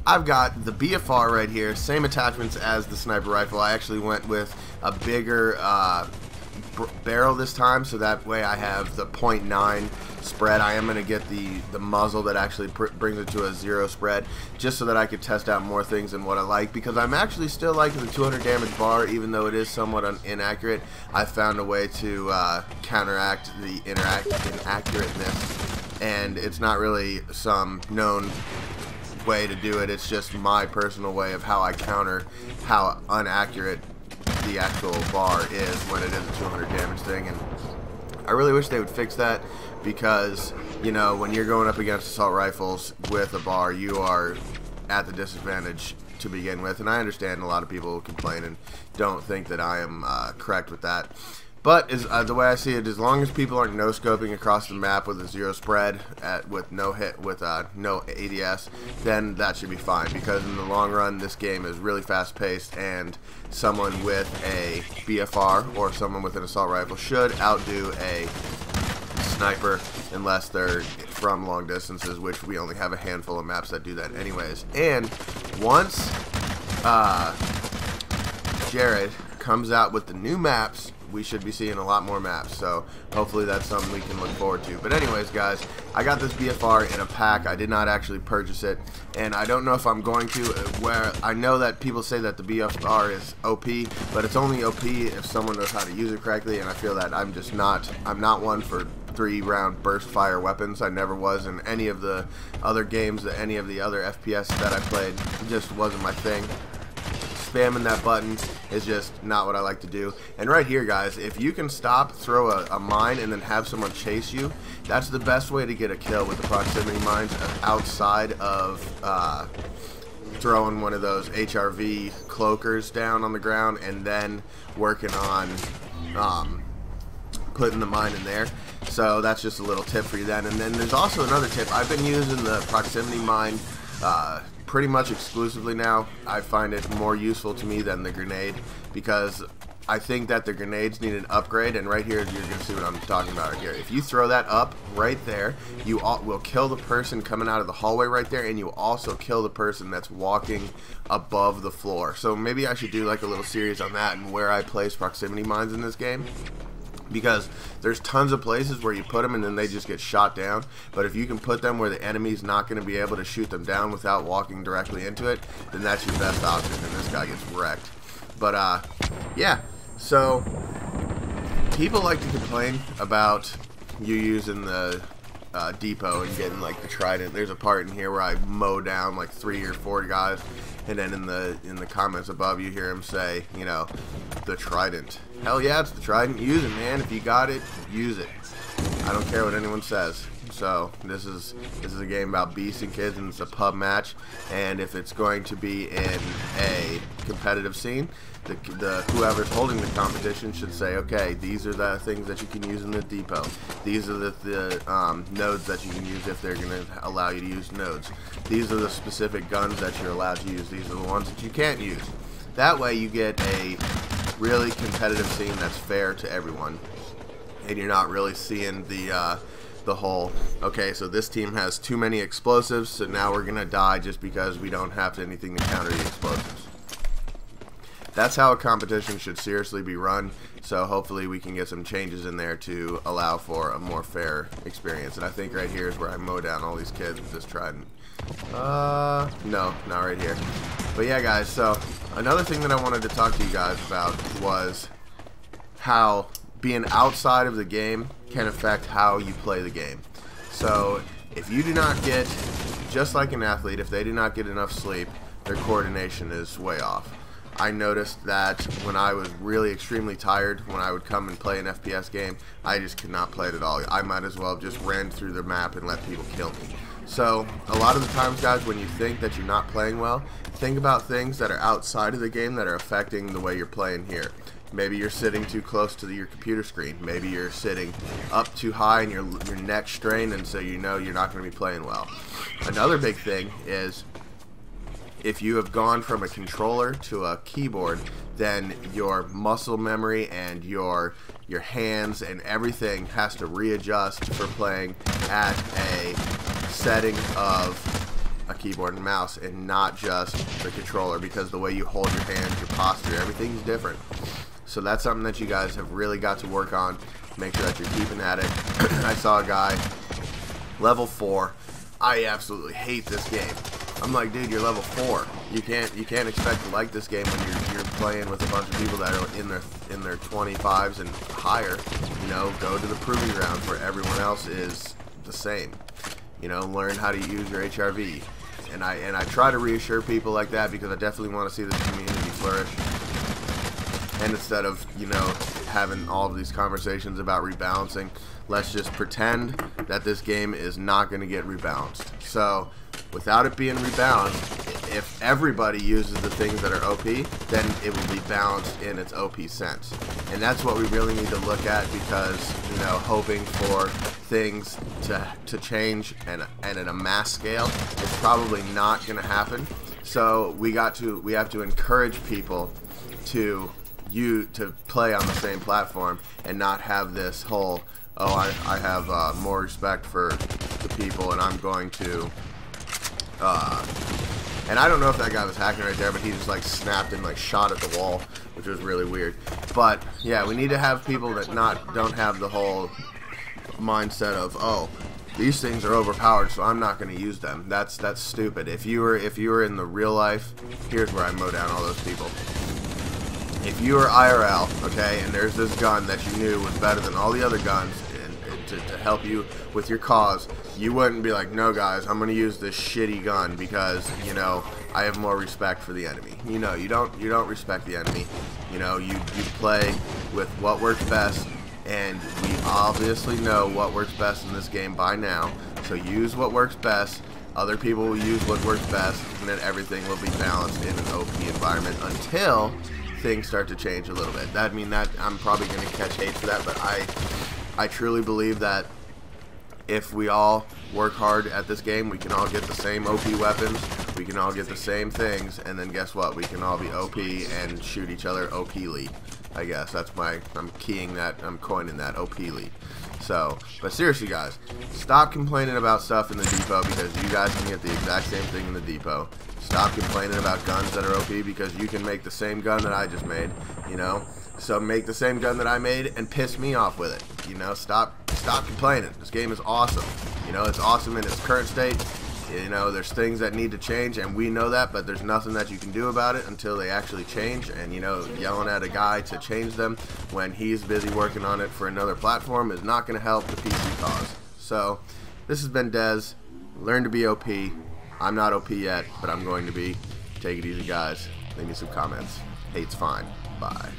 I've got the BFR right here, same attachments as the sniper rifle. I actually went with a bigger barrel this time, so that way I have the .9 spread. I am going to get the muzzle that actually brings it to a 0 spread, just so that I could test out more things than what I like, because I'm actually still liking the 200 damage bar, even though it is somewhat inaccurate. I found a way to counteract the inaccurateness, and it's not really some known way to do it. It's just my personal way of how I counter how inaccurate the actual bar is when it is a 200 damage thing. And I really wish they would fix that, because, you know, when you're going up against assault rifles with a bar, you are at the disadvantage to begin with. And I understand a lot of people complain and don't think that I am correct with that. But the way I see it, as long as people aren't no-scoping across the map with a 0 spread with no no ADS, then that should be fine. Because in the long run, this game is really fast-paced, and someone with a BFR or someone with an assault rifle should outdo a sniper, unless they're from long distances, which we only have a handful of maps that do that anyways. And once Jared comes out with the new maps, we should be seeing a lot more maps, so hopefully that's something we can look forward to. But anyways, guys, I got this BFR in a pack. I did not actually purchase it, and I don't know if I'm going to. Where I know that people say that the BFR is OP, but it's only OP if someone knows how to use it correctly, and I feel that I'm not one for 3-round burst fire weapons. I never was in any of the other games, any of the other FPS that I played. It just wasn't my thing. Spamming that button is just not what I like to do. And right here, guys, if you can stop, throw a mine, and then have someone chase you, that's the best way to get a kill with the proximity mines, outside of throwing one of those HRV cloakers down on the ground and then working on putting the mine in there. So that's just a little tip for you then. And then there's also another tip. I've been using the proximity mine pretty much exclusively now. I find it more useful to me than the grenade, because I think that the grenades need an upgrade, and right here you're going to see what I'm talking about right here. If you throw that up right there, you will kill the person coming out of the hallway right there, and you also kill the person that's walking above the floor. So maybe I should do like a little series on that and where I place proximity mines in this game, because there's tons of places where you put them and then they just get shot down. But if you can put them where the enemy's not going to be able to shoot them down without walking directly into it, then that's your best option, and this guy gets wrecked. But yeah, so people like to complain about you using the depot and getting like the trident. There's a part in here where I mow down like 3 or 4 guys, and then in the comments above you hear him say, you know, the trident. Hell yeah, it's the trident. Use it, man. If you got it, use it. I don't care what anyone says. So this is a game about beasts and kids, and it's a pub match. And if it's going to be in a competitive scene, the whoever's holding the competition should say, okay, these are the things that you can use in the depot. These are the nodes that you can use if they're going to allow you to use nodes. These are the specific guns that you're allowed to use. These are the ones that you can't use. That way you get a really competitive scene that's fair to everyone, and you're not really seeing the whole, okay, so this team has too many explosives, so now we're gonna die just because we don't have anything to counter the explosives. That's how a competition should seriously be run. So hopefully we can get some changes in there to allow for a more fair experience. And I think right here is where I mow down all these kids with this trident. No, not right here. But yeah, guys, so another thing that I wanted to talk to you guys about was how being outside of the game can affect how you play the game. So if you do not get, just like an athlete, if they do not get enough sleep, their coordination is way off. I noticed that when I was really extremely tired, when I would come and play an FPS game, I just could not play it at all. I might as well have just ran through the map and let people kill me. So a lot of the times, guys, when you think that you're not playing well, think about things that are outside of the game that are affecting the way you're playing here. Maybe you're sitting too close to your computer screen. Maybe you're sitting up too high and your neck's strained, and so you know you're not going to be playing well. Another big thing is, if you have gone from a controller to a keyboard, then your muscle memory and your hands and everything has to readjust for playing at a setting of a keyboard and mouse and not just the controller, because the way you hold your hands, your posture, everything's different. So that's something that you guys have really got to work on. Make sure that you're keeping at it. I saw a guy, level 4. I absolutely hate this game. I'm like, dude, you're level 4. You can't expect to like this game when you're playing with a bunch of people that are in their 25s and higher. You know, go to the proving grounds where everyone else is the same. You know, learn how to use your HRV. And I try to reassure people like that, because I definitely want to see this community flourish. And instead of, you know, having all of these conversations about rebalancing, let's just pretend that this game is not going to get rebalanced. So, without it being rebalanced, if everybody uses the things that are OP, then it will be balanced in its OP sense. And that's what we really need to look at, because, you know, hoping for things to change and at a mass scale is probably not going to happen. So we have to encourage people to play on the same platform and not have this whole, oh, I have more respect for the people, and I'm going to and I don't know if that guy was hacking right there, but he just like snapped and like shot at the wall, which was really weird. But yeah, we need to have people that don't have the whole mindset of, oh, these things are overpowered, so I'm not going to use them. That's stupid. If you were in the real life, here's where I mow down all those people. If you were IRL, okay, and there's this gun that you knew was better than all the other guns and to help you with your cause, you wouldn't be like, no guys, I'm going to use this shitty gun because, you know, I have more respect for the enemy. You know, you don't respect the enemy. You know, you play with what works best, and we obviously know what works best in this game by now. So use what works best. Other people will use what works best, and then everything will be balanced in an OP environment until things start to change a little bit. That I'm probably going to catch hate for that, but I truly believe that if we all work hard at this game, we can all get the same OP weapons, we can all get the same things, and then guess what? We can all be OP and shoot each other OP-ly. I guess that's I'm coining that, OP-ly. So, but seriously guys, stop complaining about stuff in the depot, because you guys can get the exact same thing in the depot. Stop complaining about guns that are OP, because you can make the same gun that I just made, you know? So make the same gun that I made and piss me off with it, you know? Stop complaining. This game is awesome. You know, it's awesome in its current state. You know, there's things that need to change, and we know that, but there's nothing that you can do about it until they actually change. And, you know, yelling at a guy to change them when he's busy working on it for another platform is not going to help the PC cause. So, this has been Dez. Learn to be OP. I'm not OP yet, but I'm going to be. Take it easy, guys. Leave me some comments. Hate's fine. Bye.